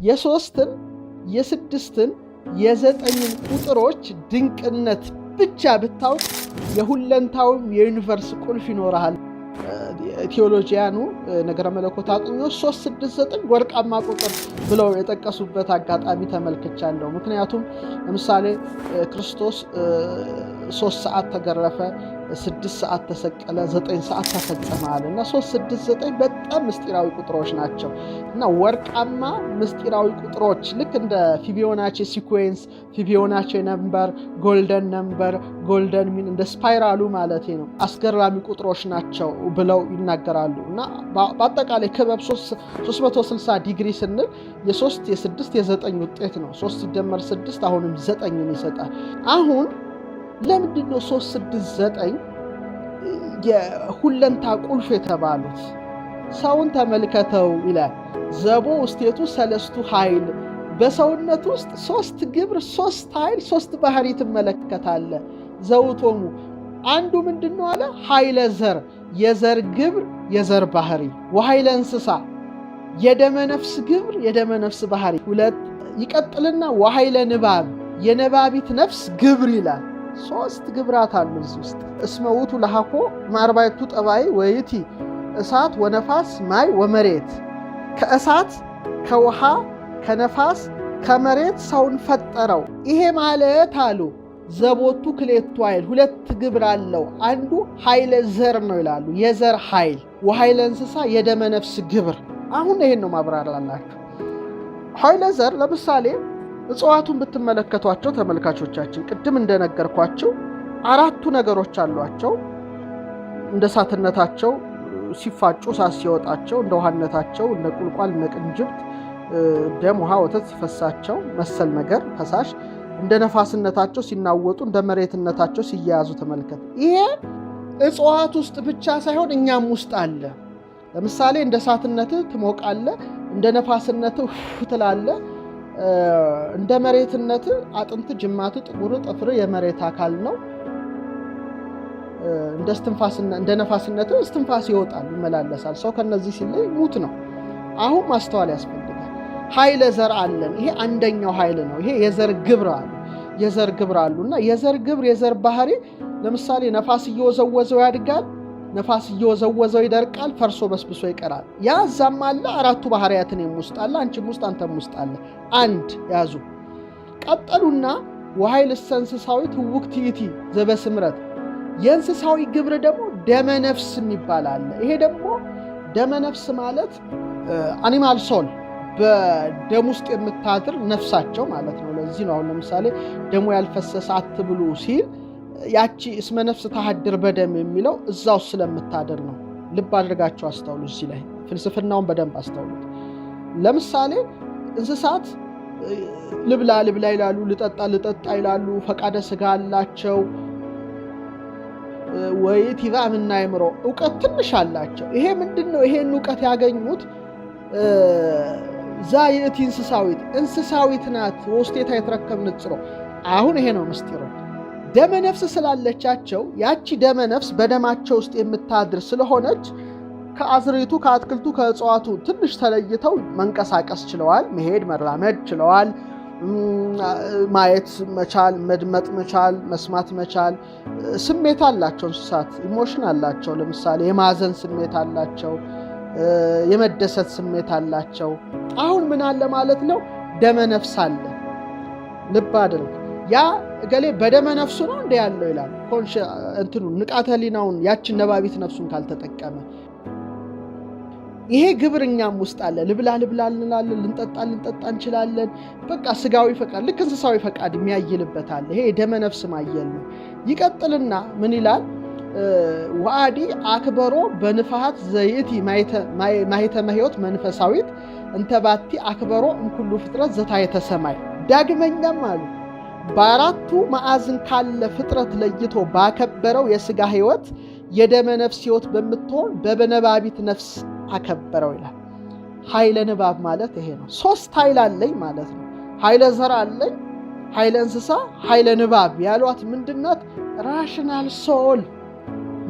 የሶስትን የስድስትን የዘጠኝን ቁጥሮች ድንቅነት ብቻ ብታውቅ የሁለንታውም የዩኒቨርስ ቁልፍ ይኖርሃል። ቴዎሎጂያኑ ነገረ መለኮት አጥኚዎች 369 ወርቃማ ቁጥር ብለው የጠቀሱበት አጋጣሚ ተመልክቻለሁ። ምክንያቱም ለምሳሌ ክርስቶስ 3 ሰዓት ተገረፈ፣ 6 ሰዓት ተሰቀለ፣ 9 ሰዓት ተፈጸመ አለ እና 369 በጣም ምስጢራዊ ቁጥሮች ናቸው እና ወርቃማ ምስጢራዊ ቁጥሮች ልክ እንደ ፊቦናቺ ሲኩዌንስ፣ ፊቦናቺ ነምበር፣ ጎልደን ነምበር፣ ጎልደን ሚን እንደ ስፓይራሉ ማለት ነው አስገራሚ ቁጥሮች ናቸው ብለው ይናገራሉ እና በአጠቃላይ ክበብ 360 ዲግሪ ስንል የ3 የ6 የ9 ውጤት ነው። 3 ሲደመር 6 አሁንም 9ን ይሰጣል። አሁን ለምንድነው 369 የሁለንታ ቁልፍ የተባሉት? ሰውን ተመልከተው ይላል ዘቦ ውስጤቱ ሰለስቱ ኃይል፣ በሰውነት ውስጥ 3 ግብር፣ 3 ኃይል፣ 3 ባህሪ ትመለከታለ። ዘውቶሙ አንዱ ምንድነው አለ? ኃይለ ዘር፣ የዘር ግብር፣ የዘር ባህሪ፣ ወኃይለ እንስሳ፣ የደመ ነፍስ ግብር፣ የደመ ነፍስ ባህሪ። ሁለት ይቀጥልና ወኃይለ ንባብ፣ የነባቢት ነፍስ ግብር ይላል። 3 ግብራት አሉ እዚህ ውስጥ። እስመ ውእቱ ለሃኮ ማርባይቱ ጠባይ ወይቲ እሳት ወነፋስ ማይ ወመሬት፣ ከእሳት ከውሃ ከነፋስ ከመሬት ሰውን ፈጠረው። ይሄ ማለት አሉ ዘቦቱ ክሌቱ ኃይል 2 ግብር አለው። አንዱ ኃይለ ዘር ነው ይላሉ፣ የዘር ኃይል። ወኃይለ እንስሳ የደመ ነፍስ ግብር። አሁን ይሄን ነው ማብራራላችሁ። ኃይለ ዘር ለምሳሌ እጽዋቱን ብትመለከቷቸው ተመልካቾቻችን ቅድም እንደነገርኳቸው 4 ነገሮች አሏቸው። እንደ እሳትነታቸው ሲፋጩ እሳት ሲወጣቸው፣ እንደ ውሃነታቸው እንደ ቁልቋል እንደ ቅንጅብት ደም ውሃ ወተት ሲፈሳቸው መሰል ነገር ፈሳሽ፣ እንደ ነፋስነታቸው ሲናወጡ፣ እንደ መሬትነታቸው ሲያያዙ ተመልከት። ይሄ እጽዋት ውስጥ ብቻ ሳይሆን እኛም ውስጥ አለ። ለምሳሌ እንደ እሳትነትህ ትሞቃለህ፣ እንደ ነፋስነትህ ትላለህ፣ እንደ መሬትነት አጥንት ጅማት ጥጉር ጥፍር የመሬት አካል ነው። እንደ ነፋስነት እስትንፋስ ይወጣል ይመላለሳል። ሰው ከነዚህ ሲለይ ሙት ነው። አሁን ማስተዋል ያስፈልጋል። ኃይለ ዘር አለን። ይሄ አንደኛው ኃይል ነው። ይሄ የዘር ግብር አሉ፣ የዘር ግብር አሉና የዘር ግብር የዘር ባህሪ ለምሳሌ ነፋስ እየወዘወዘው ያድጋል፣ ነፋስ እየወዘወዘው ይደርቃል፣ ፈርሶ በስብሶ ይቀራል። ያ እዛም አለ። 4ቱ ባህሪያትን ውስጥ አለ፣ አንቺም ውስጥ አንተም ውስጥ አለ። አንድ ያዙ። ቀጠሉና ወኃይል እንስሳዊት ውክቲቲ ዘበስምረት፣ የእንስሳዊ ግብር ደግሞ ደመ ነፍስ ይባላል። ይሄ ደግሞ ደመ ነፍስ ማለት አኒማል ሶል፣ በደም ውስጥ የምታድር ነፍሳቸው ማለት ነው። ለዚህ ነው አሁን ለምሳሌ ደሙ ያልፈሰሰ አትብሉ ሲል ያቺ እስመ ነፍስ ታሐድር በደም የሚለው እዛው ስለምታደር ነው። ልብ አድርጋቸው አስተውሉ። እዚህ ላይ ፍልስፍናውን በደንብ አስተውሉት። ለምሳሌ እንስሳት ልብላ ልብላ ይላሉ፣ ልጠጣ ልጠጣ ይላሉ፣ ፈቃደ ስጋ አላቸው፣ ወይት ይባ ምናይምሮ ዕውቀት ትንሽ አላቸው። ይሄ ምንድነው? ይሄን ዕውቀት ያገኙት ዛይት እንስሳዊት ናት። ወስቴታ የተረከብ ንጽሮ። አሁን ይሄ ነው ምስጢሩ። ደመ ነፍስ ስላለቻቸው ያቺ ደመ ነፍስ በደማቸው ውስጥ የምታድር ስለሆነች ከአዝሬቱ ከአትክልቱ ከእጽዋቱ ትንሽ ተለይተው መንቀሳቀስ ችለዋል። መሄድ መራመድ ችለዋል። ማየት መቻል፣ መድመጥ መቻል፣ መስማት መቻል። ስሜት አላቸው እንስሳት፣ ኢሞሽን አላቸው። ለምሳሌ የማዘን ስሜት አላቸው፣ የመደሰት ስሜት አላቸው። አሁን ምን አለ ማለት ነው? ደመ ነፍስ አለ። ልብ አድርግ። ያ እገሌ በደመ ነፍሱ ነው እንደ ያለው ይላል። ንቃተ ህሊናውን ያችን ነባቢት ነፍሱን ካልተጠቀመ ይሄ ግብር እኛም ውስጥ አለ። ልብላ ልብላ እንላለን፣ ልንጠጣ እንችላለን። በቃ ስጋዊ ፈቃድ ልክ እንስሳዊ ፈቃድ የሚያይልበት አለ። ይሄ የደመ ነፍስ ማየል ነው። ይቀጥልና ምን ይላል? ወአዲ አክበሮ በንፋሃት ዘይቲ ማይተመ ሕይወት መንፈሳዊት እንተባቲ አክበሮ እምኩሉ ፍጥረት ዘታየተ ሰማይ። ዳግመኛም አሉ በአራቱ ማዕዝን ካለ ፍጥረት ለይቶ ባከበረው የስጋ ሕይወት የደመ ነፍስ ሕይወት በምትሆን በነባቢት ነፍስ አከበረው ይላል። ኃይለ ንባብ ማለት ይሄ ነው። 3 ኃይል አለኝ ማለት ነው። ኃይለ ዘር አለኝ፣ ኃይለ እንስሳ፣ ኃይለ ንባብ ያሏት ምንድናት? ራሽናል ሶል፣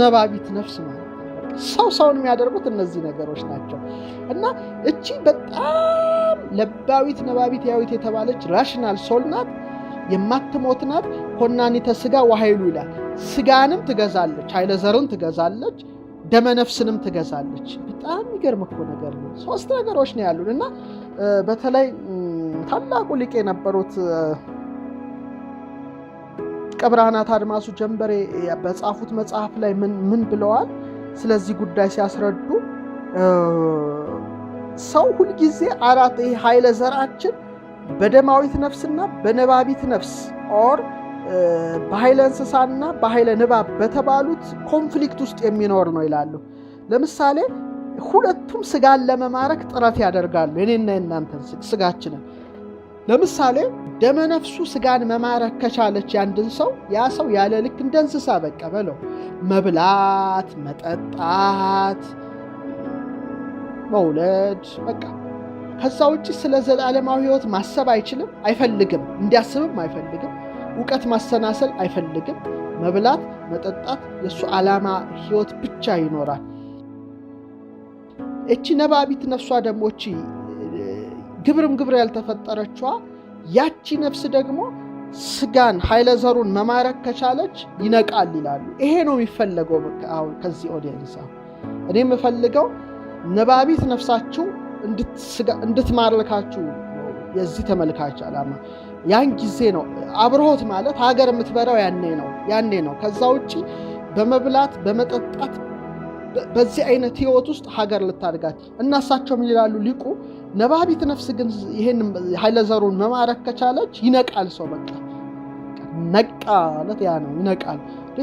ነባቢት ነፍስ ማለት ነው። ሰውን የሚያደርጉት እነዚህ ነገሮች ናቸው። እና እቺ በጣም ለባዊት ነባቢት ሕያዊት የተባለች ራሽናል ሶል ናት፣ የማትሞት ናት። ኮናኒተ ሥጋ ወኃይሉ ይላል። ሥጋንም ትገዛለች፣ ኃይለ ዘርን ትገዛለች፣ ደመ ነፍስንም ትገዛለች። በጣም የሚገርም እኮ ነገር ነው። 3 ነገሮች ነው ያሉን እና በተለይ ታላቁ ሊቅ የነበሩት ቀብርሃናት አድማሱ ጀንበሬ በጻፉት መጽሐፍ ላይ ምን ብለዋል? ስለዚህ ጉዳይ ሲያስረዱ ሰው ሁልጊዜ ይሄ ኃይለ ዘራችን በደማዊት ነፍስና በነባቢት ነፍስ ኦር በኃይለ እንስሳና በኃይለ ንባብ በተባሉት ኮንፍሊክት ውስጥ የሚኖር ነው ይላሉ። ለምሳሌ ሁለቱም ሥጋን ለመማረክ ጥረት ያደርጋሉ። የኔና የናንተን ሥጋችንን ለምሳሌ ደመነፍሱ ሥጋን መማረክ ከቻለች ያንድን ሰው ያ ሰው ያለ ልክ እንደ እንስሳ በቃ በለው መብላት፣ መጠጣት፣ መውለድ በቃ ከዛ ውጪ ስለ ዘላለማዊ ሕይወት ማሰብ አይችልም፣ አይፈልግም፣ እንዲያስብም አይፈልግም፣ ዕውቀት ማሰናሰል አይፈልግም። መብላት፣ መጠጣት የሱ ዓላማ ሕይወት ብቻ ይኖራል። እቺ ነባቢት ነፍሷ ደግሞ እቺ ግብር ያልተፈጠረችዋ ያቺ ነፍስ ደግሞ ሥጋን ኃይለ ዘሩን መማረክ ከቻለች ይነቃል ይላሉ። ይሄ ነው የሚፈለገው። አሁን ከዚህ ኦዲየንስ እኔ የምፈልገው ነባቢት ነፍሳችሁ እንድትማርካችሁ የዚህ ተመልካች ዓላማ ያን ጊዜ ነው። አብርሆት ማለት ሀገር የምትበራው ያኔ ነው። ከዛ ውጪ በመብላት በመጠጣት በዚህ አይነት ሕይወት ውስጥ ሀገር ልታድጋት እናሳቸው ምን ይላሉ ሊቁ? ነባቢት ነፍስ ግን ይሄን ኃይለ ዘሩን መማረክ ከቻለች ይነቃል ሰው በቃ ነቃ ማለት ያ ነው ይነቃል።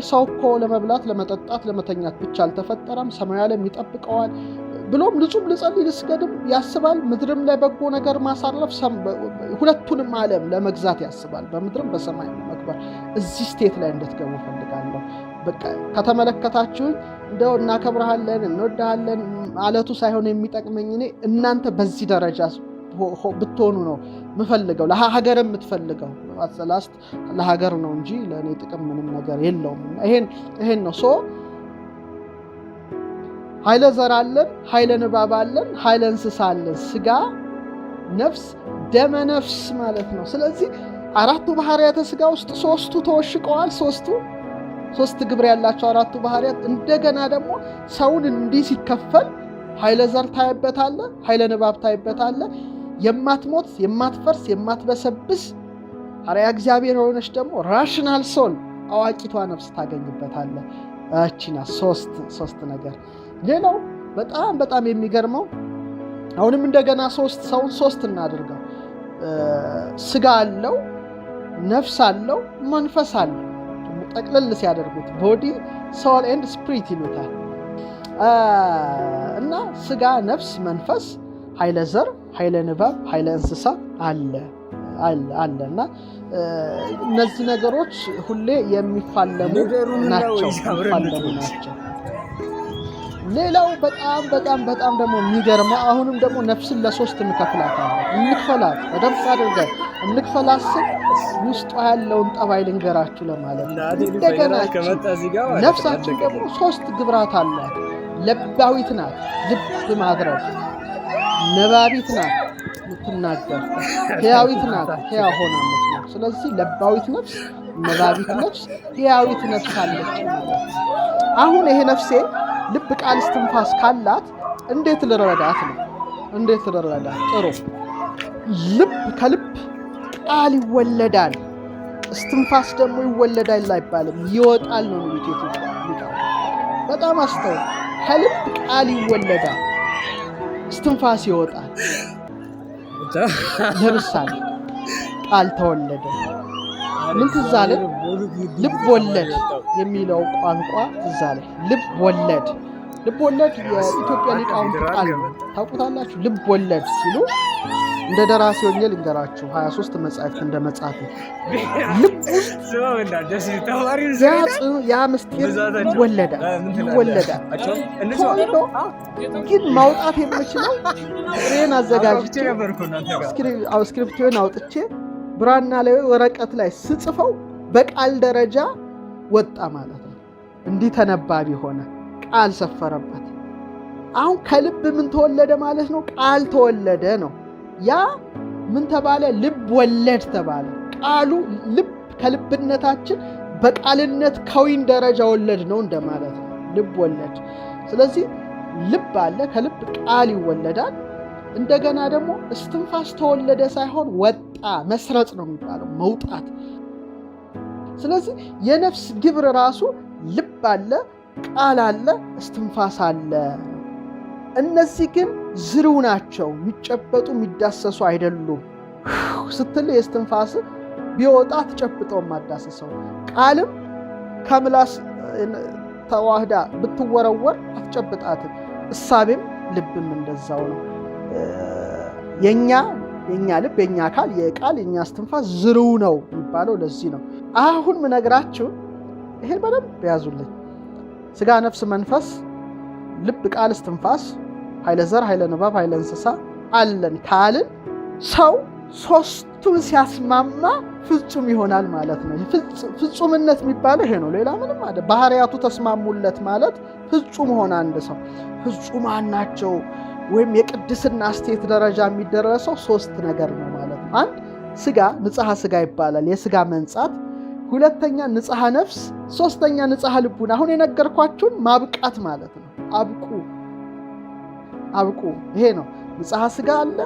ሰው እኮ ለመብላት ለመጠጣት ለመተኛት ብቻ አልተፈጠረም፣ ሰማይ ዓለም ይጠብቀዋል። ብሎም ልጹም ልጸልይ ልስገድም ያስባል። ምድርም ላይ በጎ ነገር ማሳረፍ ሁለቱንም ዓለም ለመግዛት ያስባል። በምድርም በሰማይ ለመግባት እዚህ ስቴት ላይ እንድትገቡ ፈልጋለሁ። በቃ ከተመለከታችሁኝ እንደው እናከብርሃለን እንወድሃለን ማለቱ ሳይሆን የሚጠቅመኝ እኔ እናንተ በዚህ ደረጃ ብትሆኑ ነው ምፈልገው። ለሀገር የምትፈልገው አሰላስት ለሀገር ነው እንጂ ለኔ ጥቅም ምንም ነገር የለውም። ይሄን ነው ኃይለ ዘር አለን፣ ኃይለ ንባብ አለን፣ ኃይለ እንስሳ አለን። ሥጋ፣ ነፍስ፣ ደመ ነፍስ ማለት ነው። ስለዚህ 4ቱ ባህሪያተ ሥጋ ውስጥ 3ቱ ተወሽቀዋል። 3 ግብር ያላቸው 4ቱ ባህሪያት እንደገና ደግሞ ሰውን እንዲህ ሲከፈል ኃይለ ዘር ታይበታለ፣ ኃይለ ንባብ ታይበታለ። የማትሞት የማትፈርስ የማትበሰብስ ሐረያ እግዚአብሔር የሆነች ደግሞ ራሽናል ሶል አዋቂቷ ነፍስ ታገኝበታለ። እቺና 3 ነገር። ሌላው በጣም የሚገርመው አሁንም እንደገና ሰውን 3 እናድርገው። ሥጋ አለው፣ ነፍስ አለው፣ መንፈስ አለው። ጠቅልል ሲያደርጉት ቦዲ ሶል ኤንድ ስፒሪት ይሉታል። እና ሥጋ፣ ነፍስ፣ መንፈስ፣ ኃይለ ዘር፣ ኃይለ ንባብ፣ ኃይለ እንስሳ አለ እና እነዚህ ነገሮች ሁሌ የሚፋለሙ ናቸው። ሌላው በጣም ደግሞ የሚገርመው አሁንም ደግሞ ነፍስን ለ3 እንክፈላት በደንብ አድርገን እንክፈላት ስል ውስጧ ያለውን ጠባይ ልንገራችሁ ለማለት ነው። እንደገና ነፍሳችን ደግሞ 3 ግብራት አሏት። ለባዊት ናት፣ ልብ ማድረግ፣ ነባቢት ናት፣ የምትናገር፣ ሕያዊት ናት፣ ሕያው ሆና የምትኖር። ስለዚህ ለባዊት ነፍስ፣ ነባቢት ነፍስ፣ ሕያዊት ነፍስ አለች። አሁን ይሄ ነፍሴ ልብ፣ ቃል፣ እስትንፋስ ካላት እንዴት ልረዳት ነው? ጥሩ ልብ ከልብ ቃል ይወለዳል፣ እስትንፋስ ደግሞ ይወለዳል አይባልም፣ ይወጣል ነው የሚሉት። በጣም አስተውል። ከልብ ቃል ይወለዳል፣ እስትንፋስ ይወጣል። ለምሳሌ ቃል ተወለደ። ምን ትዝ አለን? ልብ ወለድ የሚለው ቋንቋ ትዝ አለን። ልብ ወለድ የኢትዮጵያ ሊቃውንት ቃል ነው። ታውቁታላችሁ። ልብ ወለድ ሲሉ እንደ ደራሲ ሆኜ ልንገራችሁ 23 መጻሕፍት እንደ መጻፍ ልብ ያ ምስጢር ይወለዳል። ተወልዶ ግን ማውጣት የምችለው ፍሬን አዘጋጅቼ ስክሪፕቱን አውጥቼ ብራና ላይ ወረቀት ላይ ስጽፈው በቃል ደረጃ ወጣ ማለት ነው። እንዲህ ተነባቢ ሆነ፣ ቃል ሰፈረበት። አሁን ከልብ ምን ተወለደ ማለት ነው? ቃል ተወለደ ነው። ያ ምን ተባለ? ልብ ወለድ ተባለ። ቃሉ ልብ ከልብነታችን በቃልነት ከዊን ደረጃ ወለድ ነው እንደማለት ነው። ልብ ወለድ። ስለዚህ ልብ አለ፣ ከልብ ቃል ይወለዳል። እንደገና ደግሞ እስትንፋስ ተወለደ ሳይሆን ወጣ፣ መስረጽ ነው የሚባለው፣ መውጣት። ስለዚህ የነፍስ ግብር ራሱ ልብ አለ፣ ቃል አለ፣ እስትንፋስ አለ። እነዚህ ግን ዝርው ናቸው፣ የሚጨበጡ የሚዳሰሱ አይደሉም። ስትል የእስትንፋስ ቢወጣ ትጨብጠው ማዳሰሰው፣ ቃልም ከምላስ ተዋህዳ ብትወረወር አትጨብጣትም። እሳቤም ልብም እንደዛው ነው። የኛ ልብ የኛ አካል የቃል የኛ እስትንፋስ ዝርው ነው የሚባለው ለዚህ ነው። አሁን ምነግራችሁ ይሄን በደንብ ያዙልኝ። ስጋ፣ ነፍስ፣ መንፈስ፣ ልብ፣ ቃል፣ እስትንፋስ፣ ኃይለ ዘር፣ ኃይለ ንባብ፣ ኃይለ እንስሳ አለን ካልን ሰው ሶስቱን ሲያስማማ ፍጹም ይሆናል ማለት ነው። ፍጹምነት የሚባለው ይሄ ነው። ሌላ ምንም አይደል። ባህሪያቱ ተስማሙለት ማለት ፍጹም ሆነ። አንድ ሰው ፍጹማን ናቸው ወይም የቅድስና ስቴት ደረጃ የሚደረሰው ሶስት ነገር ነው ማለት ነው። አንድ ስጋ፣ ንጽሐ ስጋ ይባላል፣ የስጋ መንጻት። ሁለተኛ ንጽሐ ነፍስ፣ ሶስተኛ ንጽሐ ልቡና። አሁን የነገርኳችሁን ማብቃት ማለት ነው። አብቁ ይሄ ነው። ንጽሐ ስጋ አለ፣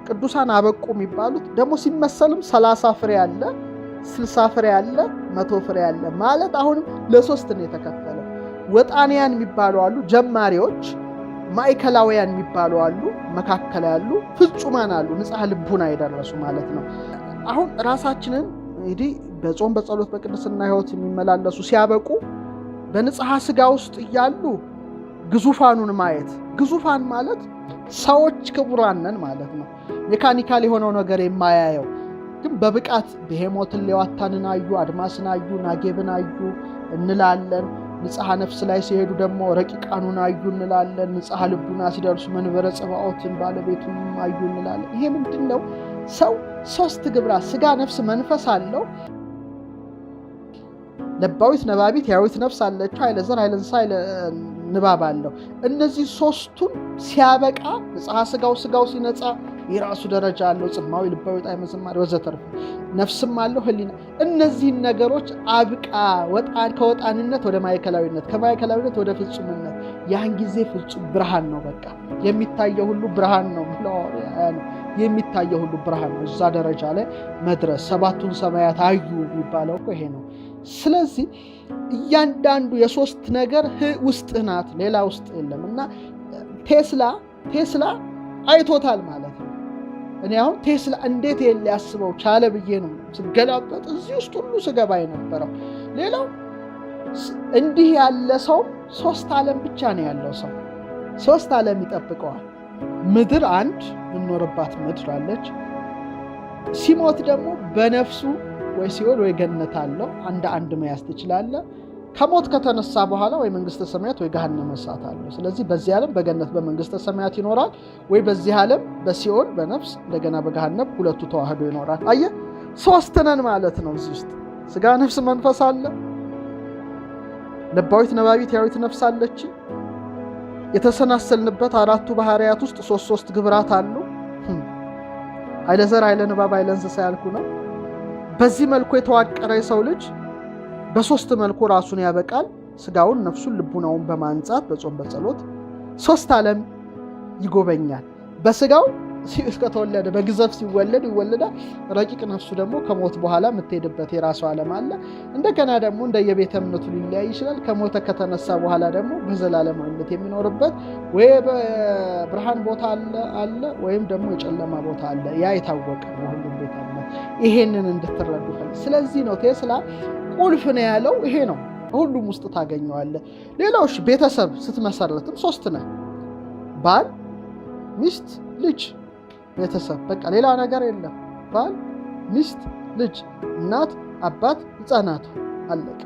ቅዱሳን አበቁ የሚባሉት ደግሞ ሲመሰልም 30 ፍሬ አለ፣ 60 ፍሬ አለ፣ 100 ፍሬ አለ ማለት አሁንም ለሶስት ነው የተከፈለው። ወጣንያን የሚባሉ አሉ፣ ጀማሪዎች፣ ማዕከላውያን የሚባሉ አሉ፣ መካከል ያሉ፣ ፍጹማን አሉ፣ ንጽሐ ልቡና የደረሱ ማለት ነው። አሁን ራሳችንን እንግዲህ በጾም በጸሎት በቅድስና ሕይወት የሚመላለሱ ሲያበቁ በንጽሐ ስጋ ውስጥ እያሉ ግዙፋኑን ማየት። ግዙፋን ማለት ሰዎች ክቡራን ነን ማለት ነው። ሜካኒካል የሆነው ነገር የማያየው ግን በብቃት ብሄሞትን፣ ሌዋታንን አዩ፣ አድማስን አዩ፣ ናጌብን አዩ እንላለን። ንጽሐ ነፍስ ላይ ሲሄዱ ደግሞ ረቂቃኑን አዩ እንላለን። ንጽሐ ልቡና ሲደርሱ መንበረ ጽባኦትን ባለቤቱን አዩ እንላለን። ይሄ ምንድን ነው? ሰው ሶስት ግብራ ስጋ፣ ነፍስ፣ መንፈስ አለው። ለባዊት፣ ነባቢት፣ ያዊት ነፍስ አለችው። ኃይለ ዘር፣ ኃይለ እንስሳ፣ ኃይለ ንባብ አለው። እነዚህ ሶስቱን ሲያበቃ ንጽሐ ስጋው ሲነጻ የራሱ ደረጃ አለው። ጽማዊ፣ ልባዊ፣ ጣዕመ ዝማሬ ወዘተርፈ። ነፍስም አለው፣ ህሊና። እነዚህን ነገሮች አብቃ። ከወጣንነት ወደ ማዕከላዊነት፣ ከማዕከላዊነት ወደ ፍጹምነት። ያን ጊዜ ፍጹም ብርሃን ነው። በቃ የሚታየው ሁሉ ብርሃን ነው። የሚታየው ሁሉ ብርሃን ነው። እዛ ደረጃ ላይ መድረስ ሰባቱን ሰማያት አዩ የሚባለው እኮ ይሄ ነው። ስለዚህ እያንዳንዱ የሶስት ነገር ውስጥ ናት፣ ሌላ ውስጥ የለም። እና ቴስላ አይቶታል ማለት ነው። እኔ አሁን ቴስላ እንዴት ሊያስበው ቻለ ብዬ ነው ስገላበጥ እዚህ ውስጥ ሁሉ ስገባ የነበረው። ሌላው እንዲህ ያለ ሰው ሶስት ዓለም ብቻ ነው ያለው። ሰው ሶስት ዓለም ይጠብቀዋል። ምድር አንድ የምንኖርባት ምድር አለች። ሲሞት ደግሞ በነፍሱ ወይ ሲኦል ወይ ገነት አለው። አንድ መያዝ ትችላለህ። ከሞት ከተነሳ በኋላ ወይ መንግስተ ሰማያት ወይ ገሃነመ እሳት አለው። ስለዚህ በዚህ ዓለም በገነት በመንግስተ ሰማያት ይኖራል፣ ወይ በዚህ ዓለም በሲኦል በነፍስ እንደገና በገሃነም ሁለቱ ተዋህዶ ይኖራል። አየህ፣ ሶስት ነን ማለት ነው። እዚህ ውስጥ ስጋ፣ ነፍስ፣ መንፈስ አለ። ለባዊት፣ ነባቢት፣ ያዊት ነፍስ አለች። የተሰናሰልንበት አራቱ ባህሪያት ውስጥ ሶስት ግብራት አሉ። ኃይለ ዘር፣ ኃይለ ንባብ፣ ኃይለ እንስሳ ያልኩ ነው። በዚህ መልኩ የተዋቀረ የሰው ልጅ በሶስት መልኩ ራሱን ያበቃል። ስጋውን፣ ነፍሱን፣ ልቡናውን በማንጻት በጾም በጸሎት ሶስት ዓለም ይጎበኛል። በስጋው እስከተወለደ በግዘፍ ሲወለድ ይወለዳል። ረቂቅ ነፍሱ ደግሞ ከሞት በኋላ የምትሄድበት የራሱ ዓለም አለ። እንደገና ደግሞ እንደየቤተ እምነቱ ሊለያይ ይችላል። ከሞተ ከተነሳ በኋላ ደግሞ በዘላለማዊነት የሚኖርበት ወይ በብርሃን ቦታ አለ ወይም ደግሞ የጨለማ ቦታ አለ። ያ የታወቀ ነው ሁሉም ቤተ እምነት። ይሄንን እንድትረዱ ፈልግ። ስለዚህ ነው ቴስላ ቁልፍ ነው ያለው። ይሄ ነው ሁሉም ውስጥ ታገኘዋለህ። ሌላውሽ ቤተሰብ ስትመሰርትም ሶስት ነህ። ባል፣ ሚስት፣ ልጅ። ቤተሰብ በቃ ሌላ ነገር የለም። ባል፣ ሚስት፣ ልጅ፣ እናት፣ አባት፣ ህፃናቱ አለቀ።